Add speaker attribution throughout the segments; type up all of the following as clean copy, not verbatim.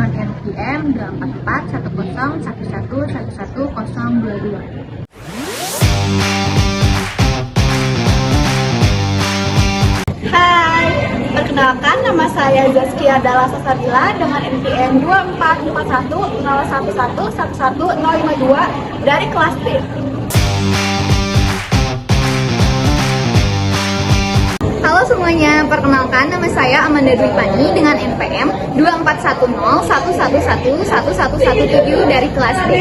Speaker 1: dengan NPM 24410111122.
Speaker 2: Hai, perkenalkan nama saya Zaskia Dalla Sasabila dengan NPM 24410111152 dari kelas D.
Speaker 3: Halo semuanya, perkenalkan nama saya Amanda Dwi Pani dengan NPM 24101111117 dari kelas D.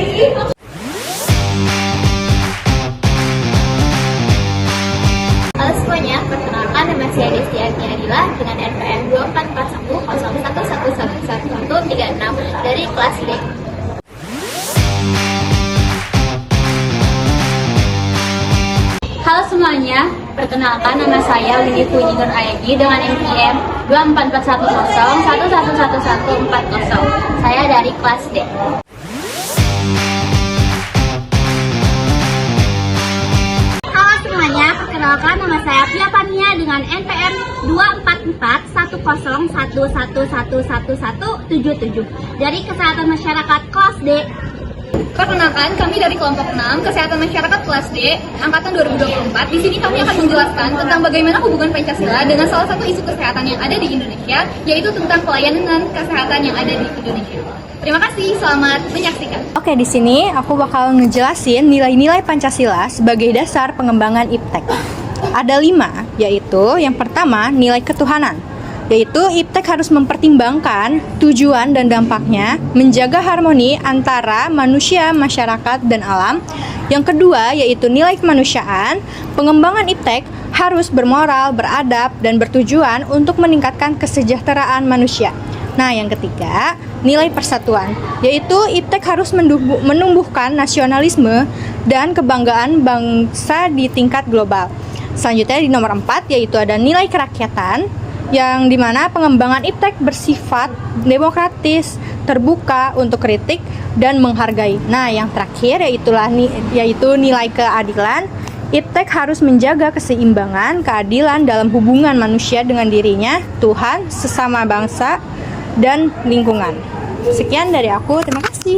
Speaker 4: Halo semuanya, perkenalkan nama saya Desti Adila dengan NPM 24410111136 dari kelas D. Halo semuanya, perkenalkan nama saya Windy Puji Nur Ayagi dengan NPM 24410111140. Saya dari kelas D.
Speaker 5: Halo semuanya, perkenalkan nama saya Pia Pania dengan NPM 24410111177 dari Kesehatan Masyarakat kelas D.
Speaker 3: Perkenalkan, kami dari kelompok 6 Kesehatan Masyarakat kelas D angkatan 2024. Di sini kami akan menjelaskan tentang bagaimana hubungan Pancasila dengan salah satu isu kesehatan yang ada di Indonesia, yaitu tentang pelayanan kesehatan yang ada di Indonesia. Terima kasih, selamat menyaksikan.
Speaker 6: Oke, di sini aku bakal ngejelasin nilai-nilai Pancasila sebagai dasar pengembangan IPTEK. Ada 5, yaitu yang pertama nilai ketuhanan, yaitu IPTEK harus mempertimbangkan tujuan dan dampaknya, menjaga harmoni antara manusia, masyarakat, dan alam. Yang kedua yaitu nilai kemanusiaan, pengembangan IPTEK harus bermoral, beradab, dan bertujuan untuk meningkatkan kesejahteraan manusia. Nah, yang ketiga, nilai persatuan, yaitu IPTEK harus menumbuhkan nasionalisme dan kebanggaan bangsa di tingkat global. Selanjutnya di nomor 4 yaitu ada nilai kerakyatan, yang dimana pengembangan IPTEK bersifat demokratis, terbuka untuk kritik dan menghargai. Nah, yang terakhir yaitu nilai keadilan. IPTEK harus menjaga keseimbangan, keadilan dalam hubungan manusia dengan dirinya, Tuhan, sesama bangsa, dan lingkungan. Sekian dari aku, terima kasih.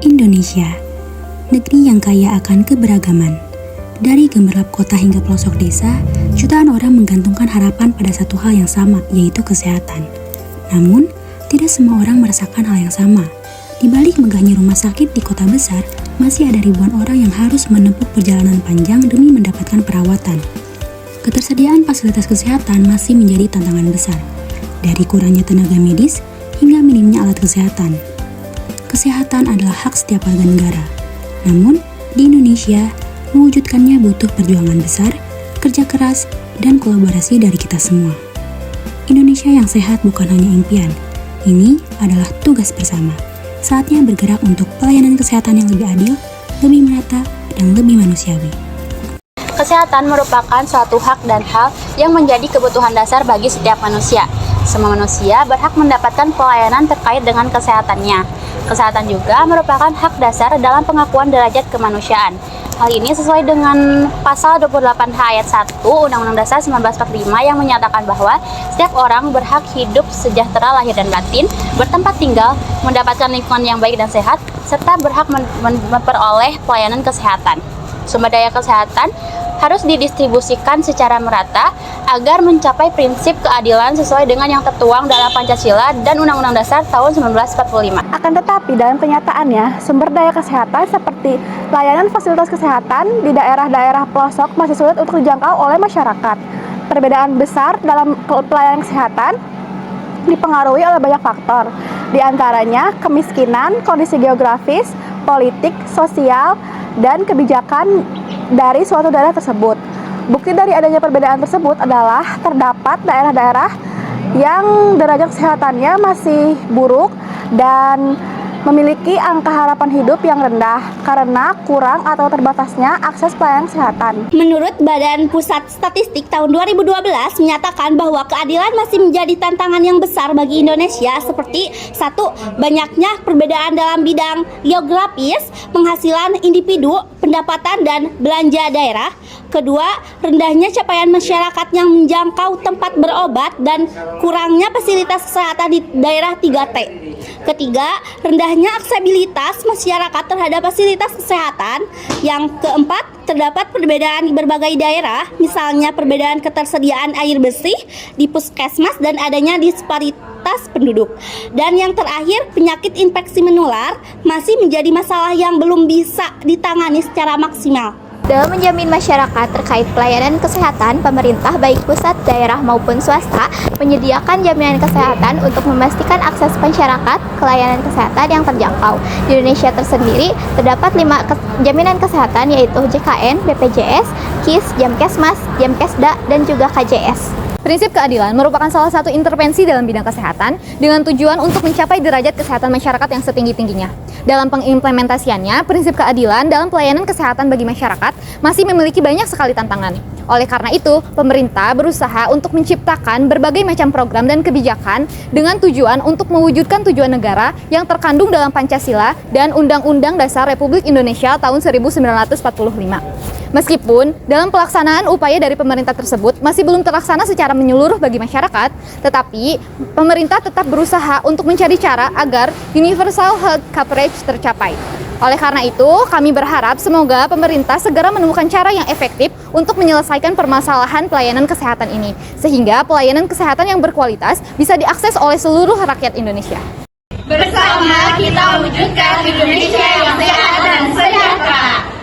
Speaker 7: Indonesia, negeri yang kaya akan keberagaman. Dari gemerlap kota hingga pelosok desa, jutaan orang menggantungkan harapan pada satu hal yang sama, yaitu kesehatan. Namun, tidak semua orang merasakan hal yang sama. Di balik megahnya rumah sakit di kota besar, masih ada ribuan orang yang harus menempuh perjalanan panjang demi mendapatkan perawatan. Ketersediaan fasilitas kesehatan masih menjadi tantangan besar, dari kurangnya tenaga medis hingga minimnya alat kesehatan. Kesehatan adalah hak setiap warga negara. Namun, di Indonesia, mewujudkannya butuh perjuangan besar, kerja keras, dan kolaborasi dari kita semua. Indonesia yang sehat bukan hanya impian. Ini adalah tugas bersama. Saatnya bergerak untuk pelayanan kesehatan yang lebih adil, lebih merata, dan lebih manusiawi.
Speaker 4: Kesehatan merupakan suatu hak dan hal yang menjadi kebutuhan dasar bagi setiap manusia. Semua manusia berhak mendapatkan pelayanan terkait dengan kesehatannya. Kesehatan juga merupakan hak dasar dalam pengakuan derajat kemanusiaan. Hal ini sesuai dengan pasal 28H ayat 1 Undang-Undang Dasar 1945 yang menyatakan bahwa setiap orang berhak hidup sejahtera lahir dan batin, bertempat tinggal, mendapatkan lingkungan yang baik dan sehat, serta berhak memperoleh pelayanan kesehatan. Sumber daya kesehatan harus didistribusikan secara merata agar mencapai prinsip keadilan sesuai dengan yang tertuang dalam Pancasila dan Undang-Undang Dasar tahun 1945.
Speaker 2: Akan tetapi dalam kenyataannya, sumber daya kesehatan seperti layanan fasilitas kesehatan di daerah-daerah pelosok masih sulit untuk dijangkau oleh masyarakat. Perbedaan besar dalam pelayanan kesehatan dipengaruhi oleh banyak faktor, di antaranya kemiskinan, kondisi geografis, politik, sosial, dan kebijakan dari suatu daerah tersebut. Bukti dari adanya perbedaan tersebut adalah terdapat daerah-daerah yang derajat kesehatannya masih buruk dan memiliki angka harapan hidup yang rendah karena kurang atau terbatasnya akses pelayanan kesehatan.
Speaker 5: Menurut Badan Pusat Statistik tahun 2012 menyatakan bahwa keadilan masih menjadi tantangan yang besar bagi Indonesia seperti 1. Banyaknya perbedaan dalam bidang geografis, penghasilan individu, pendapatan dan belanja daerah, Kedua, rendahnya capaian masyarakat yang menjangkau tempat berobat dan kurangnya fasilitas kesehatan di daerah 3T. Ketiga, rendahnya aksesibilitas masyarakat terhadap fasilitas kesehatan. Yang keempat, terdapat perbedaan di berbagai daerah, misalnya perbedaan ketersediaan air bersih di puskesmas dan adanya disparitas penduduk. Dan yang terakhir, penyakit infeksi menular masih menjadi masalah yang belum bisa ditangani secara maksimal.
Speaker 8: Dalam menjamin masyarakat terkait pelayanan kesehatan, pemerintah baik pusat, daerah maupun swasta menyediakan jaminan kesehatan untuk memastikan akses masyarakat ke layanan kesehatan yang terjangkau. Di Indonesia tersendiri terdapat 5 jaminan kesehatan yaitu JKN, BPJS, KIS, Jamkesmas, Jamkesda, dan juga KJS.
Speaker 3: Prinsip keadilan merupakan salah satu intervensi dalam bidang kesehatan dengan tujuan untuk mencapai derajat kesehatan masyarakat yang setinggi-tingginya. Dalam pengimplementasiannya, prinsip keadilan dalam pelayanan kesehatan bagi masyarakat masih memiliki banyak sekali tantangan. Oleh karena itu, pemerintah berusaha untuk menciptakan berbagai macam program dan kebijakan dengan tujuan untuk mewujudkan tujuan negara yang terkandung dalam Pancasila dan Undang-Undang Dasar Republik Indonesia tahun 1945. Meskipun dalam pelaksanaan upaya dari pemerintah tersebut masih belum terlaksana secara menyeluruh bagi masyarakat, tetapi pemerintah tetap berusaha untuk mencari cara agar universal health coverage tercapai. Oleh karena itu, kami berharap semoga pemerintah segera menemukan cara yang efektif untuk menyelesaikan permasalahan pelayanan kesehatan ini, sehingga pelayanan kesehatan yang berkualitas bisa diakses oleh seluruh rakyat Indonesia. Bersama kita wujudkan Indonesia yang sehat dan sejahtera.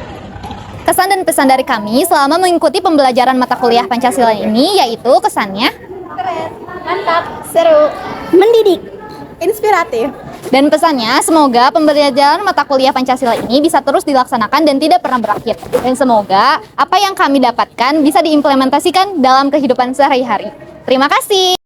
Speaker 3: Kesan dan pesan dari kami selama mengikuti pembelajaran mata kuliah Pancasila ini yaitu kesannya
Speaker 8: Keren, mantap, seru,
Speaker 5: Mendidik,
Speaker 2: Inspiratif.
Speaker 3: dan pesannya semoga pembelajaran mata kuliah Pancasila ini bisa terus dilaksanakan dan tidak pernah berakhir. Dan semoga apa yang kami dapatkan bisa diimplementasikan dalam kehidupan sehari-hari. Terima kasih.